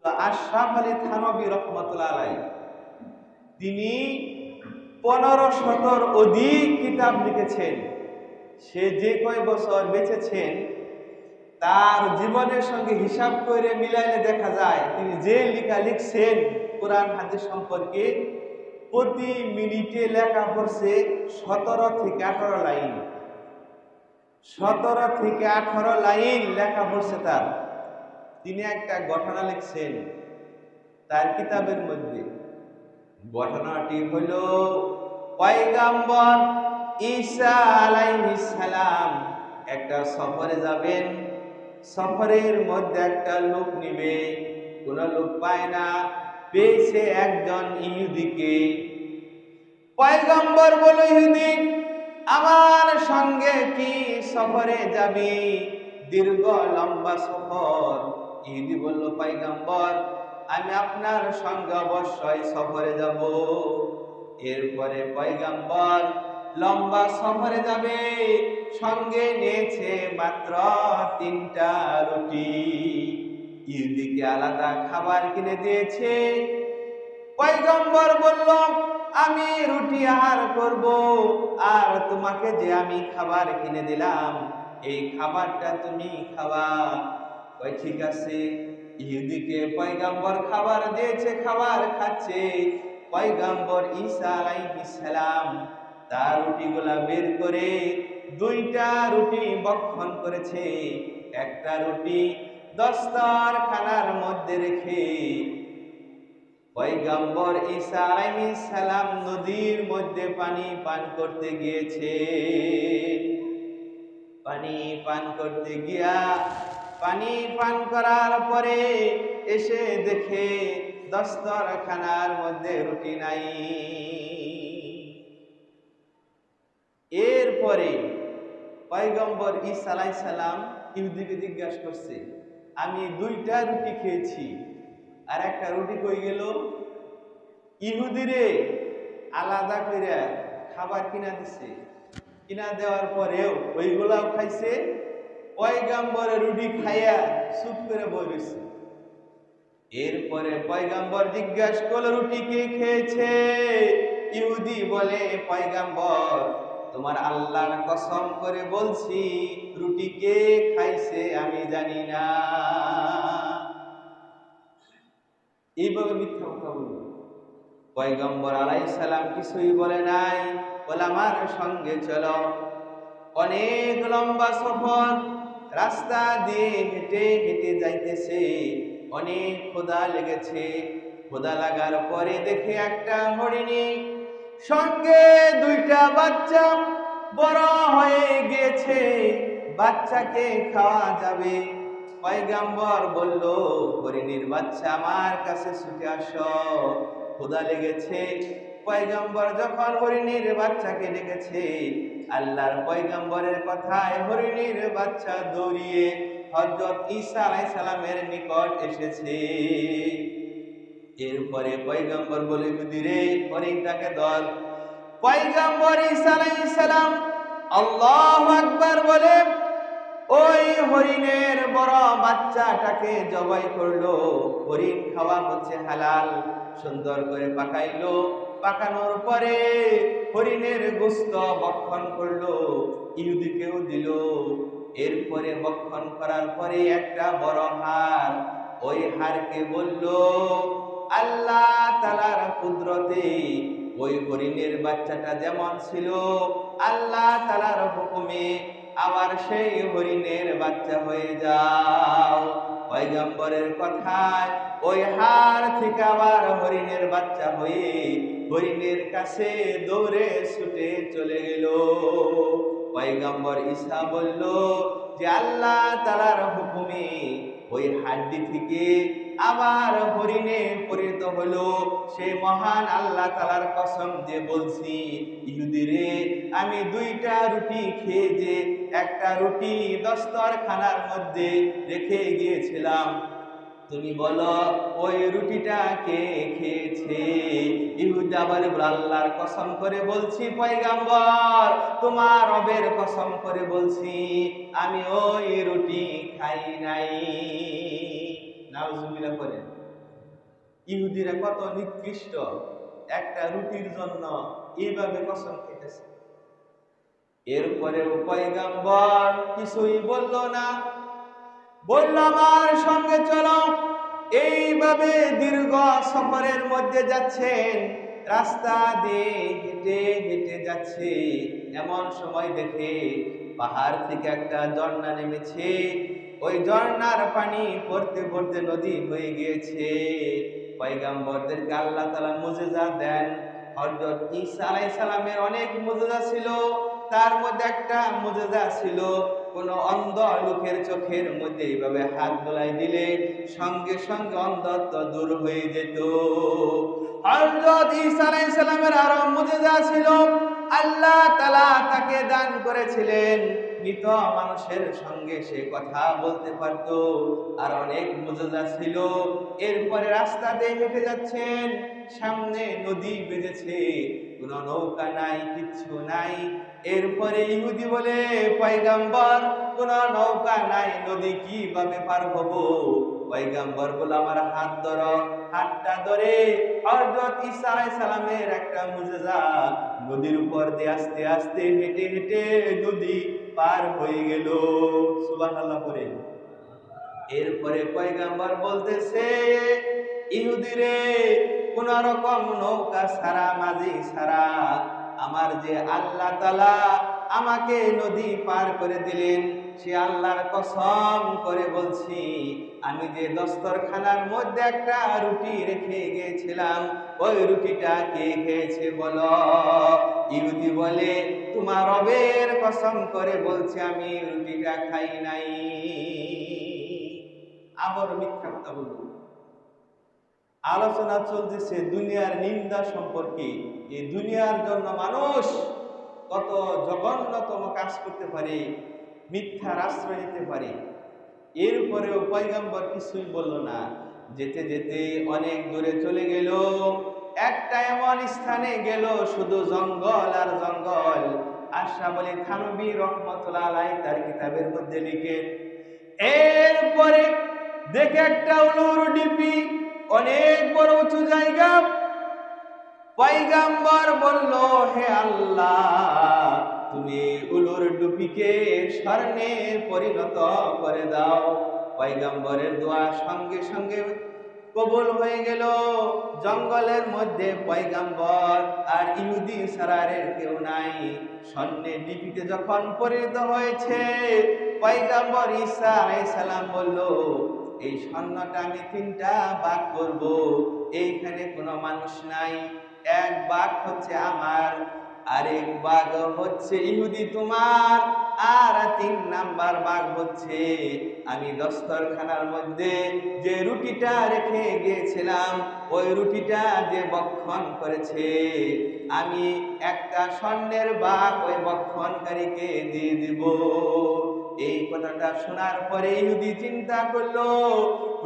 আশরাফ আলী থানভী রহমাতুল্লাহ আলাইহি তিনি 1500-র অধিক কিতাব লিখেছেন। সে যে কয় বছর বেঁচেছেন তার জীবনের সঙ্গে হিসাব করে মিলাইলে দেখা যায় তিনি যে লেখা লিখছেন কোরআন হাদিস সম্পর্কে প্রতি মিনিটে লেখা পড়ছে 17 থেকে 18 লাইন। 17 থেকে 18 লাইন লেখা পড়ছে তার। তিনি একটা ঘটনা লিখছেন তার কিতাবের মধ্যে। ঘটনাটি হলো পয়গম্বর ঈসা আলাইহিস সালাম একটা সফরে যাবেন। সফরের মধ্যে একটা লোক নিবে, কোন লোক পায় না, পেয়েছে একজন ইহুদিকে। পয়গম্বর বলে, ইহুদি আমার সঙ্গে কি সফরে যাবি? দীর্ঘ লম্বা সফর। ইহুদি বলল, পয়গম্বর আমি আপনার সঙ্গে অবশ্যই সফরে যাব। এরপরে পয়গম্বর লম্বা সফরে যাবে, সঙ্গে নিয়েছে মাত্র 3টা রুটি। ইহুদিকে আলাদা খাবার কিনে দিয়েছে। পয়গম্বর বলল, আমি রুটি আহার করব, আর তোমাকে যে আমি খাবার কিনে দিলাম এই খাবারটা তুমি খাওয়া। কই ঠিক আছে। ইহুদিকে পয়গম্বর খাবার দিয়েছে, খাবার খাচ্ছে। পয়গম্বর ঈসা আলাইহিস সালাম তার রুটিগুলা বের করে 2টা রুটি ভক্ষণ করেছে। একটা রুটি দস্তরখানার মধ্যে রেখে পয়গম্বর ঈসা আলাইহিস সালাম নদীর মধ্যে পানি পান করতে গিয়েছে। পানি পান করতে গিয়া পানি পান করার পরে এসে দেখে দস্তরখানার মধ্যে রুটি নাই। এরপরে পয়গম্বর ঈসা আলাইহিস সালাম ইহুদিকে জিজ্ঞাসা করছে, আমি 2টা রুটি খেয়েছি, আর একটা রুটি কই গেল? ইহুদিরে আলাদা করে খাবার কিনা দিছে। কিনা দেওয়ার পরেও ওইগুলাও খাইছে। পয়গম্বরের রুটি খাইয়া চুপ করে বসেছে। এরপরে পয়গম্বর জিজ্ঞাসা করল, রুটি কে খেয়েছে? ইহুদি বলে, পয়গম্বর তোমার আল্লাহর কসম করে বলছি রুটি কে খাইছে আমি জানি না। এইভাবে মিথ্যা কথা বলল। পয়গম্বর আলাইহিস সালাম কিছুই বলে নাই, বলে আমার সঙ্গে চলো। অনেক লম্বা সফর, রাস্তা দিয়ে হেঁটে হেঁটে যাইতেছে। অনেক ক্ষুধা লেগেছে। ক্ষুধা লাগার পরে দেখে একটা হরিণী, সঙ্গে 2টা বাচ্চা বড় হয়ে গিয়েছে, বাচ্চাকে খাওয়া যাবে। পয়গম্বর বলল, হরিণীর বাচ্চা আমার কাছে ছুটে আসো, ক্ষুধা লেগেছে। পয়গম্বর যখন হরিণীর বাচ্চাকে ডেকেছে, আল্লাহর পয়গম্বরের কথায় হরিণীর বাচ্চা দৌড়িয়ে হযরত ঈসা আলাইহিস সালামের নিকট এসেছে। এরপরে পয়গম্বর বলে, ইহুদিরে হরিণটাকে ধর। পয়গম্বর ঈসা আলাইহিস সালাম আল্লাহু আকবার বলে ওই হরিণের বড় বাচ্চাটাকে জবাই করলো। হরিণ খাওয়া হচ্ছে হালাল। সুন্দর করে পাকাইলো। পাকানোর পরে হরিণের গোশত ভক্ষণ করলো, ইহুদিকেও দিল। এরপরে ভক্ষণ করার পরে একটা বড় হাড়, ওই হাড়কে বলল, আল্লাহ তাআলার কুদরতে ওই হরিণের বাচ্চাটা যেমন ছিল, আল্লাহ তাআলার হুকুমে আবার সেই হরিণের বাচ্চা হয়ে যাও। পয়গম্বরের কথায় ওই হাড় থেকে আবার হরিণের বাচ্চা হয়ে হরিণের কাছে দৌড়ে ছুটে চলে গেল। পয়গম্বর ঈসা বলল যে আল্লাহ তাআলার হুকুমে ওই হাড্ডি থেকে আবার হরিণে পরিণত হলো। সে মহান আল্লাহ তাআলার কসম যে বলছি, ইহুদিরে আমি 2টা রুটি খেয়ে যে একটা রুটি দস্তরখানার মধ্যে রেখে গিয়েছিলাম, তুমি বলো ওই রুটিটা কে খেয়েছে? ইহুদি আবার আল্লাহর কসম করে বলছি পয়গম্বর, তোমার রবের কসম করে বলছি আমি ওই রুটি খাই নাই। নাউজুবিল্লাহ করেন। ইহুদিরা কত নিকৃষ্ট, একটা রুটির জন্য এইভাবে কসম খেতেছে। এরপরেও পয়গম্বর কিছুই বলল না, বলল আমার সঙ্গে চলো। এইভাবে দীর্ঘ সফরের মধ্যে যাচ্ছেন, রাস্তা দিয়ে হেঁটে হেঁটে যাচ্ছে। এমন সময় দেখে পাহাড় থেকে একটা ঝর্ণা নেমেছে। ওই ঝর্ণার পানি পড়তে পড়তে নদী হয়ে গিয়েছে। পয়গম্বরদেরকে আল্লাহ তাআলা মুজিজা দেন। হযরত ঈসা আলাইহিস সালামের অনেক মুজিজা ছিল, তার মধ্যে একটা মুজিজা ছিল কোন অন্ধ লোকের চোখের মধ্যে এইভাবে হাত বোলাই দিলে সঙ্গে সঙ্গে অন্ধত্ব দূর হয়ে যেত। হযরত ঈসা আলাইহিস সালামের আরো মুজিজা ছিল, আল্লাহ তাআলা তাকে দান করেছিলেন মৃত মানুষের সঙ্গে সে কথা বলতে পারত। আর অনেক মুজিজা ছিল। এরপরে রাস্তাতে হেঁটে যাচ্ছেন, সামনে নদী বেজেছে, কোনো নৌকা নাই, কিচ্ছু নাই। এরপরে ইহুদি বলে, পয়গম্বর কোন নৌকা নাই, নদী কিভাবে পার হব? পয়গম্বর বলে আমার হাত ধরো। হাতটা ধরে হযরত ঈসা আলাইহিস সালামের একটা মুজিজা, নদীর উপর দিয়ে আস্তে আস্তে হেঁটে হেঁটে নদী পার হয়ে গেল। সুবহানাল্লাহ পড়ে। এরপরে পয়গম্বর বলতেছে, ইহুদিরে কোন রকম নৌকা ছাড়া, মাঝি ছাড়া আমার যে আল্লাহ তাআলা আমাকে নদী পার করে দিলেন, সে আল্লাহর কসম করে বলছি, আমি যে দস্তরখানার মধ্যে একটা রুটি রেখে গিয়েছিলাম, ওই রুটিটা কে খেয়েছে বলো? ইহুদি বলে, তোমার রবের কসম করে বলছি আমি রুটিটা খাই নাই। আবার মিথ্যা কথা বলবো। আলোচনা চলতেছে দুনিয়ার নিন্দা সম্পর্কে। এই দুনিয়ার জন্য মানুষ কত জঘন্যতম কাজ করতে পারে, মিথ্যার আশ্রয় নিতে পারে। এরপরেও পয়গম্বর কিছুই বলল না। যেতে যেতে অনেক দূরে চলে গেল। একটা এমন স্থানে গেল শুধু জঙ্গল আর জঙ্গল। আশরাফ আলী থানভী রহমাতুল্লাহ আলাইহি তার কিতাবের মধ্যে লিখেন, এরপরে দেখে একটা উলুর ডিপি, অনেক বড় উঁচু জায়গা। পয়গম্বর বলল, হে আল্লাহ, তুমি উলুর ডুপিকে স্বর্ণে পরিণত করে দাও। পয়গম্বরের দোয়া সঙ্গে সঙ্গে কবুল হয়ে গেল। জঙ্গলের মধ্যে পয়গম্বর আর ইহুদি ছাড়া আর কেউ নাই। স্বর্ণের ডিপিতে যখন পরিণত হয়েছে, পয়গম্বর ঈসা আলাইহিস সালাম বলল, এই স্বর্ণটা আমি তিনটা ভাগ করব। এইখানে কোনো মানুষ নাই, এক ভাগ হচ্ছে আমার, আরেক ভাগ হচ্ছে ইহুদি তোমার, আর 3 নাম্বার ভাগ হচ্ছে আমি দস্তরখানার মধ্যে যে রুটিটা রেখে গিয়েছিলাম, ওই রুটিটা যে ভক্ষণ করেছে, আমি একটা স্বর্ণের ভাগ ওই ভক্ষণকারীকে দিয়ে দিব। এই কথাটা শোনার পরে ইহুদি চিন্তা করলো,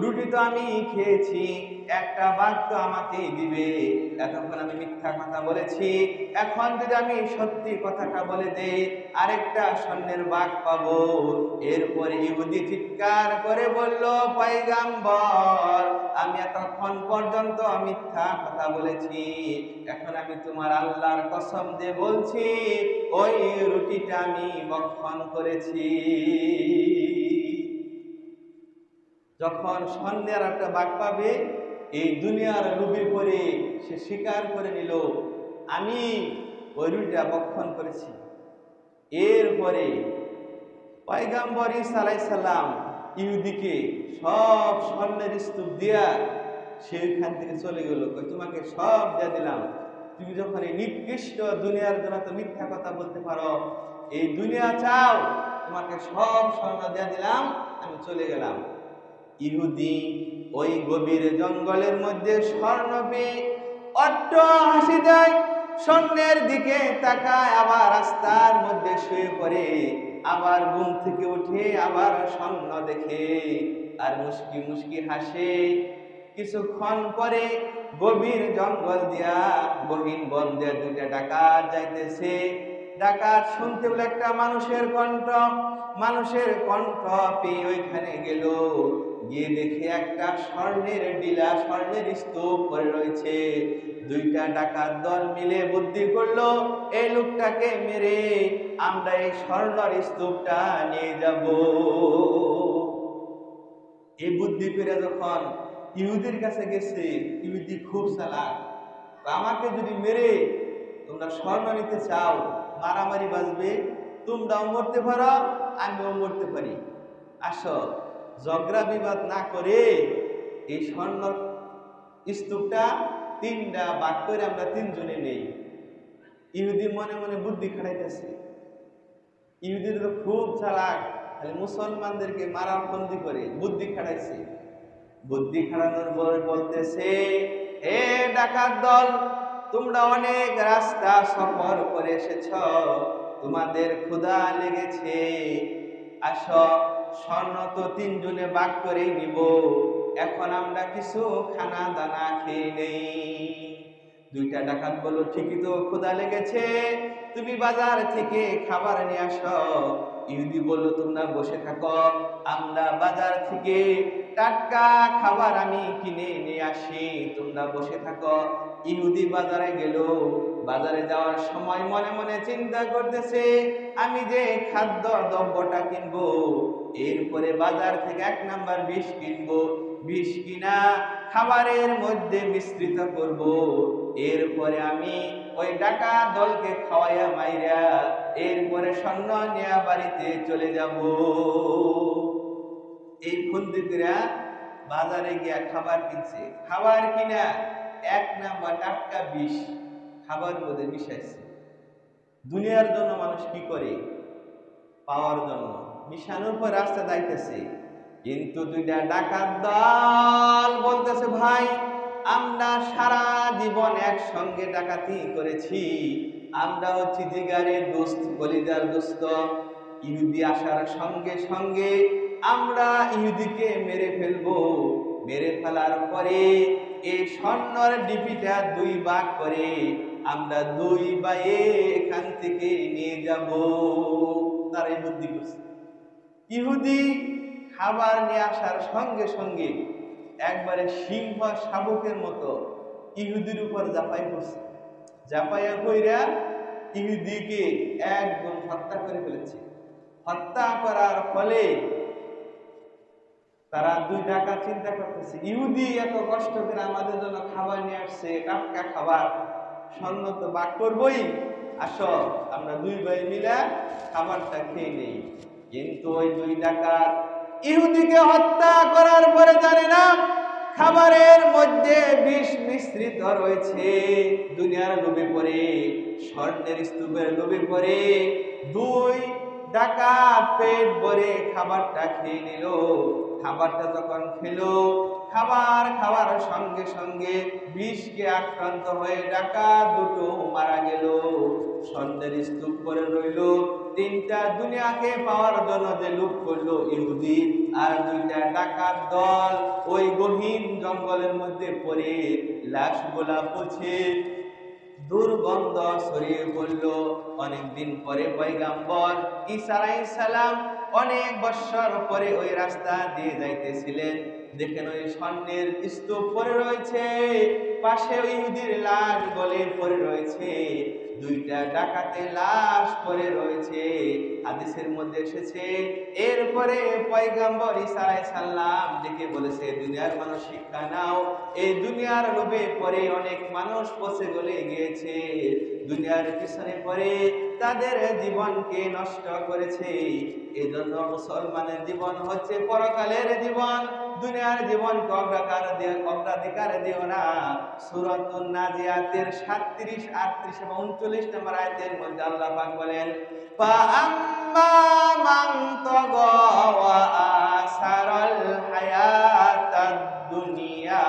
রুটি তো আমি খেয়েছি, একটা ভাগ তো আমাকেই দিবে। এতক্ষণ আমি মিথ্যা কথা বলেছি, এখন যদি আমি সত্যি কথাটা বলে দেই, আরেকটা স্বর্ণের ভাগ পাবো। এরপরে ইহুদি চিৎকার করে বলল, পয়গম্বর, আমি এতক্ষণ পর্যন্ত মিথ্যা কথা বলেছি, এখন আমি তোমার আল্লাহর কসম দিয়ে বলছি, ওই রুটিটা আমি ভক্ষণ করেছি। যখন স্বর্ণের একটা ভাগ পাবে, এই দুনিয়ার লোভে পড়ে সে স্বীকার করে নিল, আমি ওই রুটিটা ভক্ষণ করেছি। এরপরে পয়গম্বর ঈসা আলাইহিস সালাম ইহুদিকে সব স্বর্ণের স্তূপ দিয়া সেইখান থেকে চলে গেল। তোমাকে সব দিয়ে দিলাম, তুমি যখন এই নিকৃষ্ট দুনিয়ার জন্য তো মিথ্যা কথা বলতে পারো, এই দুনিয়া চাও, তোমাকে সব স্বর্ণ দিয়ে দিলাম, আমি চলে গেলাম। ইহুদি ওই গভীর জঙ্গলের মধ্যে স্বর্ণ পেয়ে অট্ট হাসি দেয়, স্বর্ণের দিকে তাকায়, আবার রাস্তার মধ্যে শুয়ে পড়ে, আবার ঘুম থেকে উঠে আবার স্বর্ণ দেখে আর মুস্কি মুস্কি হাসে। কিছুক্ষণ পরে গভীর জঙ্গল দিয়া, গহীন বন দিয়া 2টা ডাকাত যাইতেছে। ডাকাত শুনতে বলে একটা মানুষের কণ্ঠ, মানুষের কণ্ঠ পেয়ে ওইখানে গেল, গিয়ে দেখে একটা স্বর্ণের ডিলা, স্বর্ণের স্তূপ পড়ে রয়েছে। দুইটা ডাকাত দল মিলে বুদ্ধি করলো, এই লোকটাকে মেরে আমরা এই স্বর্ণের স্তূপটা নিয়ে যাব। এই বুদ্ধি করে যখন ইহুদির কাছে গেছে, ইহুদি খুব চালাক, আমাকে যদি মেরে তোমরা স্বর্ণ নিতে চাও, মারামারি বাজবে, তোমরাও মরতে পারো, আমিও মরতে পারি, আসো ঝগড়া বিবাদ না করে এই স্বর্ণ স্তূপটা তিনটা ভাগ করে আমরা তিনজনে নেই। ইহুদি মনে মনে বুদ্ধি খাটাইতেছে। ইহুদির তো খুব চালাক, খালি মুসলমানদেরকে মারার বন্দি করে বুদ্ধি খাটাইছে। বুদ্ধি খাটানোর পরে বলতেছে, হে ডাকাত দল, তোমরা অনেক রাস্তা সফর করে এসেছ, তোমাদের ক্ষুধা লেগেছে, আসো স্বর্ণ তো তিনজনে ভাগ করেই নিব, এখন আমরা কিছু খানা দানা খেয়ে নেই। দুইটা ডাকাত বলল, ঠিকই তো, ক্ষুধা লেগেছে, তুমি বাজার থেকে খাবার নিয়ে আসো। ইহুদি বলল, তোমরা বসে থাকো, আমরা বাজার থেকে টাটকা খাবার আমি কিনে নিয়ে আসি, তোমরা বসে থাকো। ইহুদি বাজারে গেল। বাজারে যাওয়ার সময় মনে মনে চিন্তা করতেছে, আমি যে খাদ্য দ্রব্যটা কিনবো, এরপরে বাজার থেকে 1 নাম্বার বিষ কিনবো, বিষ কিনা খাবারের মধ্যে মিশ্রিত করব, এরপরে আমি ওই ডাকাত দলকে খাওয়াইয়া মাইরা এরপরে স্বর্ণ নিয়ে বাড়িতে চলে যাব। এই বন্ধুরা বাজারে গিয়া খাবার কিনছে, খাবার কিনা 1 নাম্বার টাটকা বিষ খাবার মধ্যে মিশাইছে। দুনিয়ার জন্য মানুষ কি করে? পাওয়ার জন্য মিশানোর পর রাস্তা যাইতেছে, কিন্তু দুইটা ডাকাত দল বলতেছে, ভাই আমরা সারা জীবন একসঙ্গে ডাকাতি করেছি, আমরা হচ্ছে জিগারের দোস্ত, কলিজার দোস্ত। ইহুদি আসার সঙ্গে সঙ্গে আমরা ইহুদিকে মেরে ফেলবো, মেরে ফেলার পরে এই স্বর্ণের ডিপিটা 2 ভাগ করে আমরা 2 ভাইয়ে এখান থেকে নিয়ে যাব। তারাই বুদ্ধি করছে। ইহুদি খাবার নিয়ে আসার সঙ্গে সঙ্গে একবারে সিংহ শাবকের মতো ইহুদির উপর ঝাঁপাই পড়ছে। ঝাঁপাইয়া কইরা ইহুদিকে একদম হত্যা করে ফেলেছে। হত্যা করার ফলে তারা 2 ডাকাত চিন্তা করতেছে, ইহুদি এত কষ্ট করে আমাদের জন্য খাবার নিয়ে আসছে, টাটকা খাবার, স্বর্ণ তো ভাগ করবই, আসো আমরা 2 ভাই মিলে খাবারটা খেয়ে নেই। কিন্তু ওই 2 ডাকাত ইহুদিকে হত্যা করার পরে জানে না খাবারের মধ্যে বিষ মিশ্রিত রয়েছে। দুনিয়ার লোভে পড়ে, স্বর্ণের স্তূপের লোভে পড়ে 2 ডাকাত পেট ভরে খাবারটা খেয়ে নিল। খাবারটা যখন খেলো, খাবার খাওয়ার সঙ্গে সঙ্গে বিষকে আক্রান্ত হয়ে ডাকাত দুটো মারা গেল। স্বর্ণের স্তূপ করে রইল। 3টা দুনিয়াকে পাওয়ার জন্য যে লোভ করলো ইহুদি আর 2টা ডাকাত দল ওই গহীন জঙ্গলের মধ্যে পড়ে লাশগুলা পচে দুর্গন্ধ ছড়িয়ে পড়ল। অনেকদিন পরে পয়গাম্বর ঈসা আলাইহিস সালাম অনেক বছর পরে ওই রাস্তা দিয়ে যাইতেছিলেন, দেখেন ওই স্বর্ণের স্তূপ পড়ে রয়েছে, পাশে ইহুদির লাশ গলে পড়ে রয়েছে, 2টা ডাকাতের লাশ পড়ে রয়েছে। হাদিসের মধ্যে এসেছে, এরপরে পয়গাম্বর ঈসা আলাইহিস সালাম ডেকে বলেছে, দুনিয়ার মানুষ শিক্ষা নাও, এই দুনিয়ার লোভে পড়ে অনেক মানুষ পচে গলে গিয়েছে, দুনিয়ার পিছনে পড়ে তাদের জীবনকে নষ্ট করেছে। এজন্য মুসলমানের জীবন হচ্ছে পরকালের জীবন, দুনিয়ার জীবনকে অগ্রাধিকার দিও না। সূরাতুন নাজিয়াতের 37, 38 এবং 39 নম্বর আয়াতের মধ্যে আল্লাহ পাক বলেন, ফাআম্মা মান তাগা ওয়া আসারাল হায়াতাদ দুনিয়া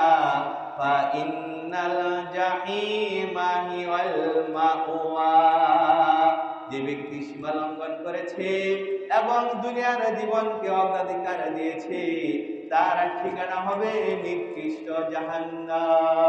ফাইন্নাল জাহিমা হিয়াল মাওয়া। যে ব্যক্তি সীমা লঙ্ঘন করেছে এবং দুনিয়ার জীবনকে অগ্রাধিকার দিয়েছে, তার ঠিকানা হবে নিকৃষ্ট জাহান্নাম।